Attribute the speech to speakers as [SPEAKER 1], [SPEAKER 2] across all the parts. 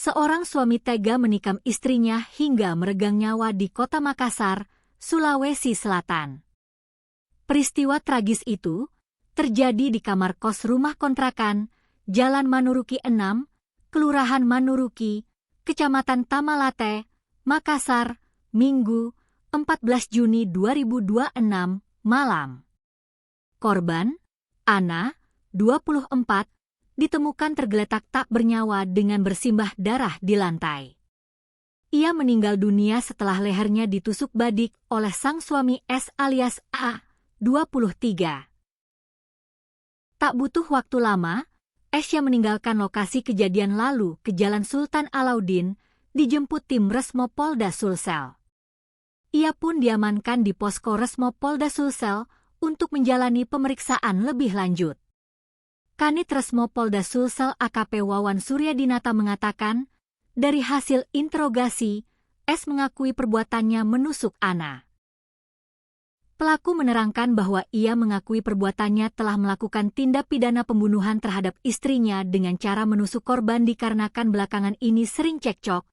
[SPEAKER 1] Seorang suami tega menikam istrinya hingga meregang nyawa di kota Makassar, Sulawesi Selatan. Peristiwa tragis itu terjadi di kamar kos rumah kontrakan, Jalan Manuruki 6, Kelurahan Manuruki, Kecamatan Tamalate, Makassar, Minggu, 14 Juni 2026, malam. Korban, Ana, 24, ditemukan tergeletak tak bernyawa dengan bersimbah darah di lantai. Ia meninggal dunia setelah lehernya ditusuk badik oleh sang suami S alias A, 23. Tak butuh waktu lama, S yang meninggalkan lokasi kejadian lalu ke Jalan Sultan Alauddin, dijemput tim Resmo Polda Sulsel. Ia pun diamankan di posko Resmo Polda Sulsel untuk menjalani pemeriksaan lebih lanjut. Kanit Resmo Polda Sulsel AKP Wawan Suryadinata mengatakan, dari hasil interogasi, S mengakui perbuatannya menusuk Ana. Pelaku menerangkan bahwa ia mengakui perbuatannya telah melakukan tindak pidana pembunuhan terhadap istrinya dengan cara menusuk korban dikarenakan belakangan ini sering cekcok,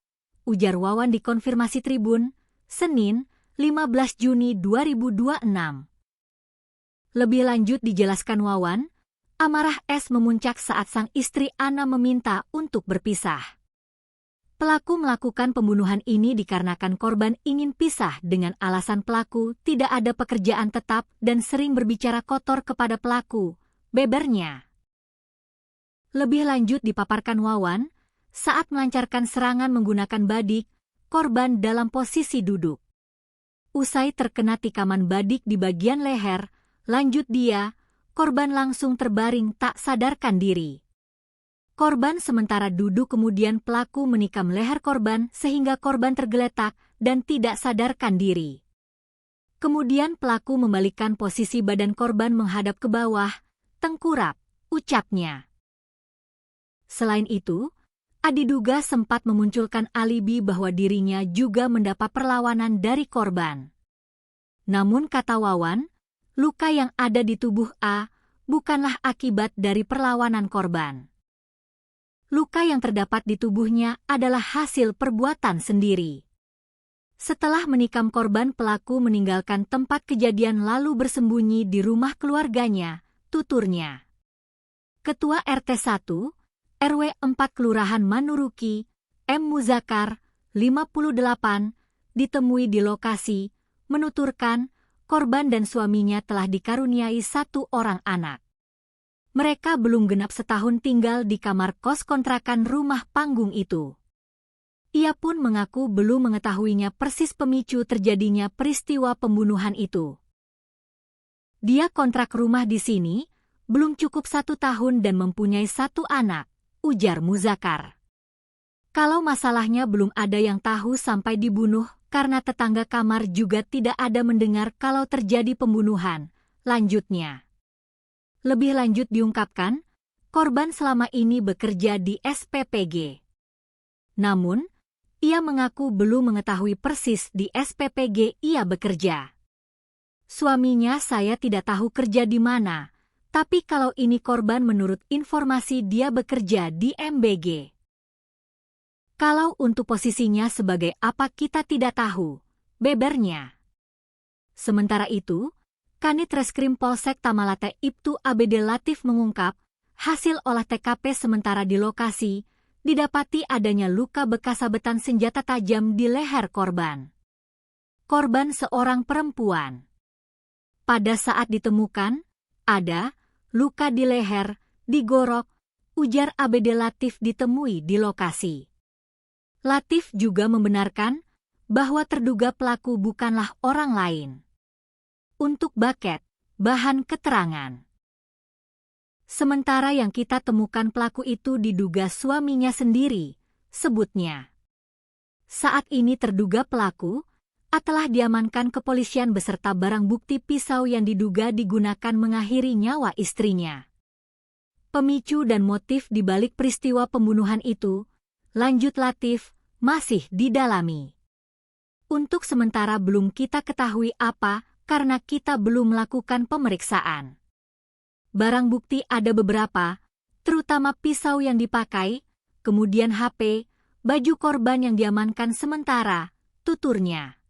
[SPEAKER 1] ujar Wawan di konfirmasi Tribun, Senin, 15 Juni 2026. Lebih lanjut dijelaskan Wawan, amarah S memuncak saat sang istri Ana meminta untuk berpisah. Pelaku melakukan pembunuhan ini dikarenakan korban ingin pisah dengan alasan pelaku tidak ada pekerjaan tetap dan sering berbicara kotor kepada pelaku, bebernya. Lebih lanjut dipaparkan Wawan, saat melancarkan serangan menggunakan badik, korban dalam posisi duduk. Usai terkena tikaman badik di bagian leher, lanjut dia, korban langsung terbaring tak sadarkan diri. Korban sementara duduk kemudian pelaku menikam leher korban sehingga korban tergeletak dan tidak sadarkan diri. Kemudian pelaku membalikkan posisi badan korban menghadap ke bawah, tengkurap, ucapnya. Selain itu, diduga sempat memunculkan alibi bahwa dirinya juga mendapat perlawanan dari korban. Namun kata Wawan, luka yang ada di tubuh A bukanlah akibat dari perlawanan korban. Luka yang terdapat di tubuhnya adalah hasil perbuatan sendiri. Setelah menikam korban, pelaku meninggalkan tempat kejadian lalu bersembunyi di rumah keluarganya, tuturnya. Ketua RT 1, RW 4 Kelurahan Manuruki, M. Muzakar, 58, ditemui di lokasi, menuturkan korban dan suaminya telah dikaruniai 1 orang anak. Mereka belum genap setahun tinggal di kamar kos kontrakan rumah panggung itu. Ia pun mengaku belum mengetahuinya persis pemicu terjadinya peristiwa pembunuhan itu. Dia kontrak rumah di sini, belum cukup 1 tahun dan mempunyai 1 anak, ujar Muzakar. Kalau masalahnya belum ada yang tahu sampai dibunuh karena tetangga kamar juga tidak ada mendengar kalau terjadi pembunuhan, lanjutnya. Lebih lanjut diungkapkan, korban selama ini bekerja di SPPG. Namun, ia mengaku belum mengetahui persis di SPPG ia bekerja. Suaminya saya tidak tahu kerja di mana, tapi kalau ini korban menurut informasi dia bekerja di MBG. Kalau untuk posisinya sebagai apa kita tidak tahu, bebernya. Sementara itu, Kanit Reskrim Polsek Tamalate Ibtu ABD Latif mengungkap, hasil olah TKP sementara di lokasi, didapati adanya luka bekas sabetan senjata tajam di leher korban. Korban seorang perempuan. Pada saat ditemukan, ada luka di leher, digorok, ujar ABD Latif ditemui di lokasi. Latif juga membenarkan bahwa terduga pelaku bukanlah orang lain. Untuk Baket, bahan keterangan. Sementara yang kita temukan pelaku itu diduga suaminya sendiri, sebutnya. Saat ini terduga pelaku telah diamankan kepolisian beserta barang bukti pisau yang diduga digunakan mengakhiri nyawa istrinya. Pemicu dan motif di balik peristiwa pembunuhan itu, lanjut Latif, masih didalami. Untuk sementara belum kita ketahui apa, karena kita belum melakukan pemeriksaan. Barang bukti ada beberapa, terutama pisau yang dipakai, kemudian HP, baju korban yang diamankan sementara, tuturnya.